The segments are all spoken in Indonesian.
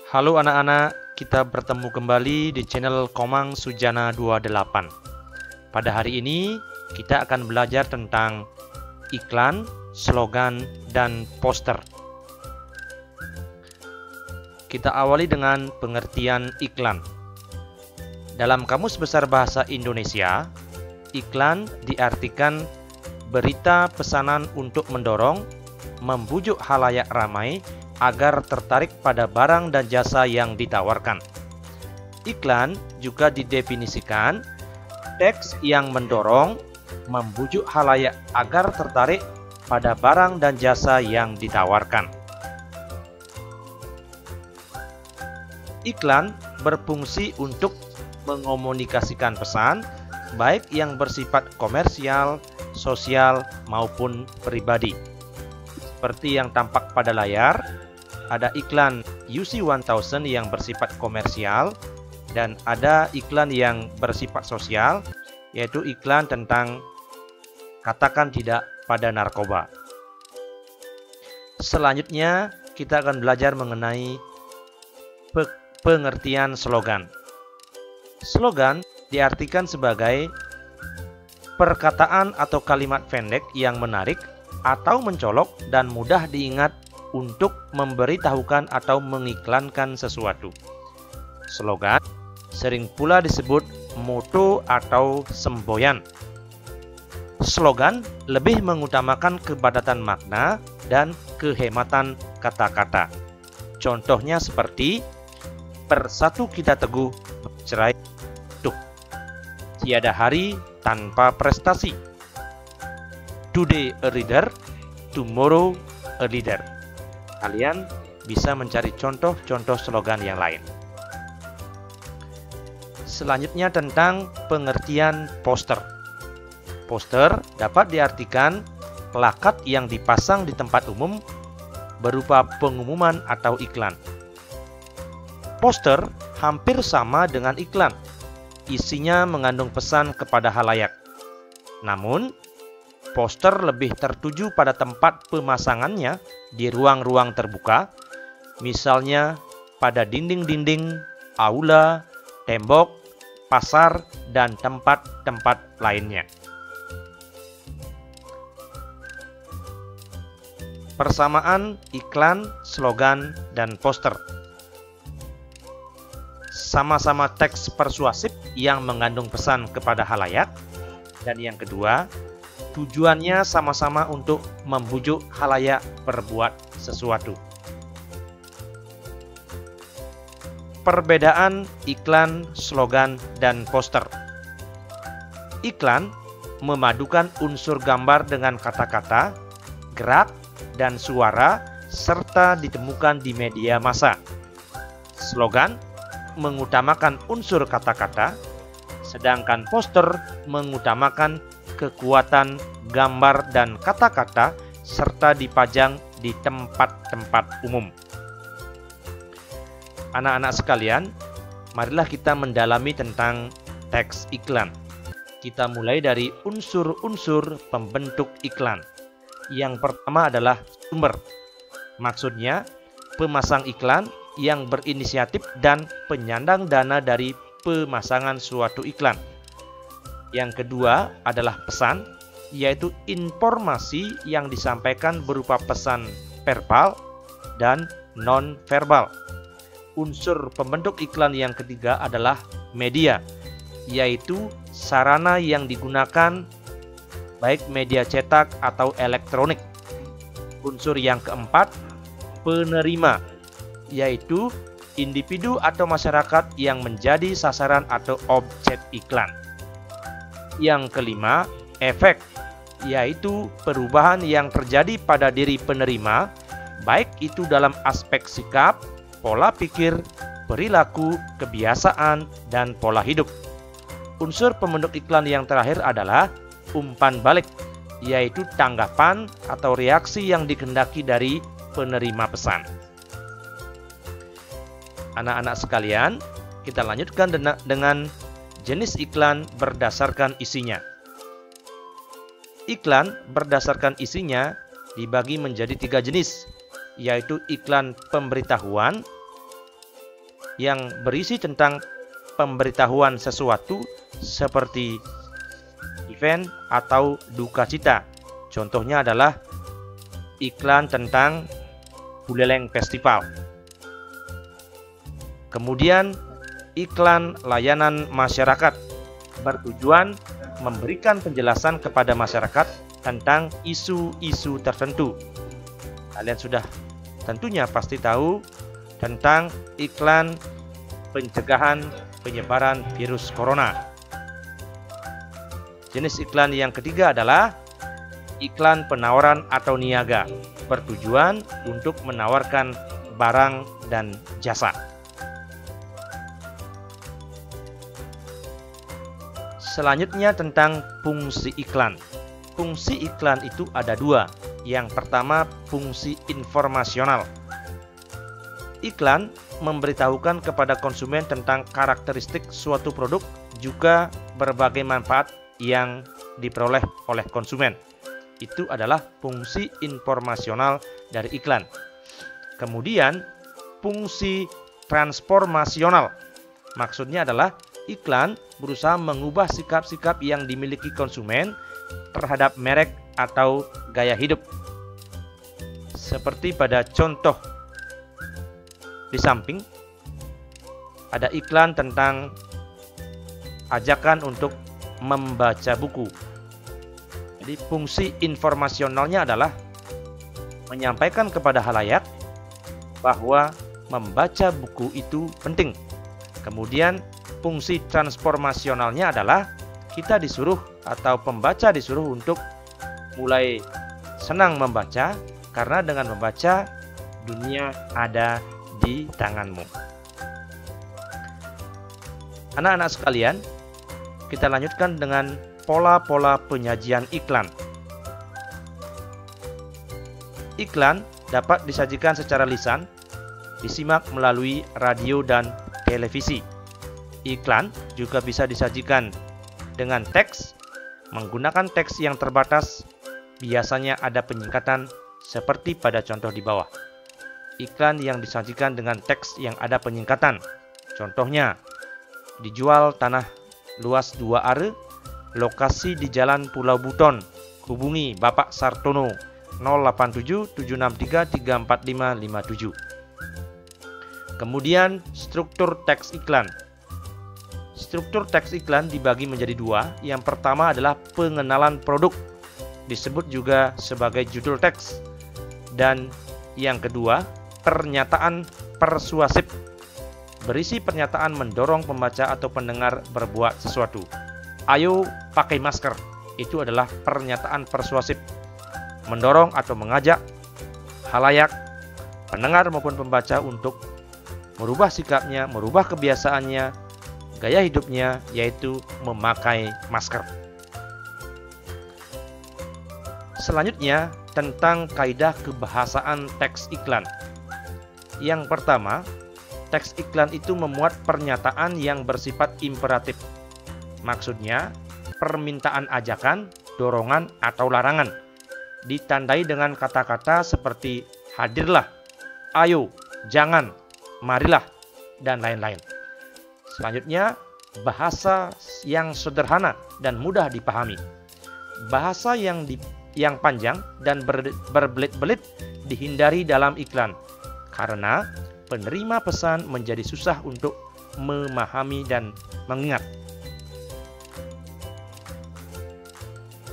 Halo anak-anak, kita bertemu kembali di channel Komang Sujana 28. Pada hari ini kita akan belajar tentang iklan, slogan, dan poster. Kita awali dengan pengertian iklan. Dalam Kamus Besar Bahasa Indonesia, iklan diartikan berita pesanan untuk mendorong, membujuk halayak ramai agar tertarik pada barang dan jasa yang ditawarkan. Iklan juga didefinisikan teks yang mendorong, membujuk halayak agar tertarik pada barang dan jasa yang ditawarkan. Iklan berfungsi untuk mengomunikasikan pesan, baik yang bersifat komersial, sosial, maupun pribadi. Seperti yang tampak pada layar, ada iklan UC1000 yang bersifat komersial dan ada iklan yang bersifat sosial, yaitu iklan tentang katakan tidak pada narkoba. Selanjutnya kita akan belajar mengenai pengertian slogan. Slogan diartikan sebagai perkataan atau kalimat pendek yang menarik atau mencolok dan mudah diingat untuk memberitahukan atau mengiklankan sesuatu. Slogan sering pula disebut moto atau semboyan. Slogan lebih mengutamakan kepadatan makna dan kehematan kata-kata. Contohnya seperti bersatu kita teguh, bercerai tuh. Tiada hari tanpa prestasi. Today a reader, tomorrow a leader. Kalian bisa mencari contoh-contoh slogan yang lain. Selanjutnya tentang pengertian poster. Poster dapat diartikan plakat yang dipasang di tempat umum berupa pengumuman atau iklan. Poster hampir sama dengan iklan. Isinya mengandung pesan kepada halayak. Namun, poster lebih tertuju pada tempat pemasangannya di ruang-ruang terbuka, misalnya pada dinding-dinding, aula, tembok, pasar, dan tempat-tempat lainnya. Persamaan iklan, slogan, dan poster. Sama-sama teks persuasif yang mengandung pesan kepada halayak, dan yang kedua, tujuannya sama-sama untuk membujuk halayak berbuat sesuatu. Perbedaan iklan, slogan, dan poster. Iklan memadukan unsur gambar dengan kata-kata, gerak, dan suara, serta ditemukan di media massa. Slogan mengutamakan unsur kata-kata, sedangkan poster mengutamakan kekuatan gambar dan kata-kata serta dipajang di tempat-tempat umum. Anak-anak sekalian, marilah kita mendalami tentang teks iklan. Kita mulai dari unsur-unsur pembentuk iklan. Yang pertama adalah sumber. Maksudnya, pemasang iklan yang berinisiatif dan penyandang dana dari pemasangan suatu iklan. Yang kedua adalah pesan, yaitu informasi yang disampaikan berupa pesan verbal dan non-verbal. Unsur pembentuk iklan yang ketiga adalah media, yaitu sarana yang digunakan baik media cetak atau elektronik. Unsur yang keempat, penerima, yaitu individu atau masyarakat yang menjadi sasaran atau objek iklan. Yang kelima, efek, yaitu perubahan yang terjadi pada diri penerima, baik itu dalam aspek sikap, pola pikir, perilaku, kebiasaan, dan pola hidup. Unsur pembentuk iklan yang terakhir adalah umpan balik, yaitu tanggapan atau reaksi yang dikehendaki dari penerima pesan. Anak-anak sekalian, kita lanjutkan dengan jenis iklan berdasarkan isinya. Iklan berdasarkan isinya dibagi menjadi 3 jenis, yaitu iklan pemberitahuan, yang berisi tentang pemberitahuan sesuatu seperti event atau duka cita. Contohnya adalah iklan tentang Buleleng Festival. Kemudian iklan layanan masyarakat bertujuan memberikan penjelasan kepada masyarakat tentang isu-isu tertentu. Kalian sudah tentunya pasti tahu tentang iklan pencegahan penyebaran virus corona. Jenis iklan yang ketiga adalah iklan penawaran atau niaga, bertujuan untuk menawarkan barang dan jasa. Selanjutnya tentang fungsi iklan. Fungsi iklan itu ada dua. Yang pertama, fungsi informasional. Iklan memberitahukan kepada konsumen tentang karakteristik suatu produk, juga berbagai manfaat yang diperoleh oleh konsumen. Itu adalah fungsi informasional dari iklan. Kemudian, fungsi transformasional. Maksudnya adalah iklan berusaha mengubah sikap-sikap yang dimiliki konsumen terhadap merek atau gaya hidup. Seperti pada contoh di samping, ada iklan tentang ajakan untuk membaca buku. Jadi fungsi informasionalnya adalah menyampaikan kepada khalayak bahwa membaca buku itu penting. Kemudian fungsi transformasionalnya adalah kita disuruh atau pembaca disuruh untuk mulai senang membaca, karena dengan membaca dunia ada di tanganmu. Anak-anak sekalian, kita lanjutkan dengan pola-pola penyajian iklan. Iklan dapat disajikan secara lisan, disimak melalui radio dan televisi. Iklan juga bisa disajikan dengan teks, menggunakan teks yang terbatas, biasanya ada penyingkatan seperti pada contoh di bawah. Iklan yang disajikan dengan teks yang ada penyingkatan, contohnya, dijual tanah luas 2 are, lokasi di Jalan Pulau Buton, hubungi Bapak Sartono 087 763 34557. Kemudian struktur teks iklan. Struktur teks iklan dibagi menjadi dua. Yang pertama adalah pengenalan produk, disebut juga sebagai judul teks. Dan yang kedua, pernyataan persuasif, berisi pernyataan mendorong pembaca atau pendengar berbuat sesuatu. Ayo pakai masker, itu adalah pernyataan persuasif, mendorong atau mengajak khalayak, pendengar maupun pembaca untuk merubah sikapnya, merubah kebiasaannya, gaya hidupnya, yaitu memakai masker. Selanjutnya, tentang kaidah kebahasaan teks iklan. Yang pertama, teks iklan itu memuat pernyataan yang bersifat imperatif. Maksudnya, permintaan ajakan, dorongan, atau larangan. Ditandai dengan kata-kata seperti hadirlah, ayo, jangan, marilah, dan lain-lain. Selanjutnya, bahasa yang sederhana dan mudah dipahami. Bahasa yang panjang dan berbelit-belit dihindari dalam iklan, karena penerima pesan menjadi susah untuk memahami dan mengingat.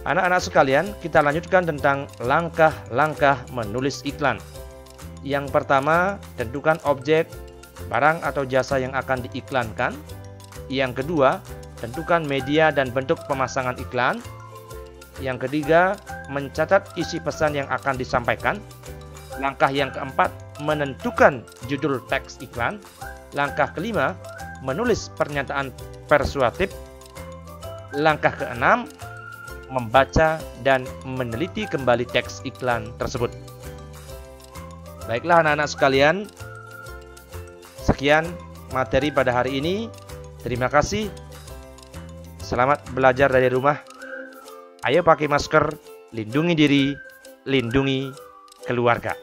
Anak-anak sekalian, kita lanjutkan tentang langkah-langkah menulis iklan. Yang pertama, tentukan objek, barang atau jasa yang akan diiklankan. Yang kedua, tentukan media dan bentuk pemasangan iklan. Yang ketiga, mencatat isi pesan yang akan disampaikan. Langkah yang keempat, menentukan judul teks iklan. Langkah kelima, menulis pernyataan persuasif. Langkah keenam, membaca dan meneliti kembali teks iklan tersebut. Baiklah anak-anak sekalian, sekian materi pada hari ini. Terima kasih. Selamat belajar dari rumah. Ayo pakai masker, lindungi diri, lindungi keluarga.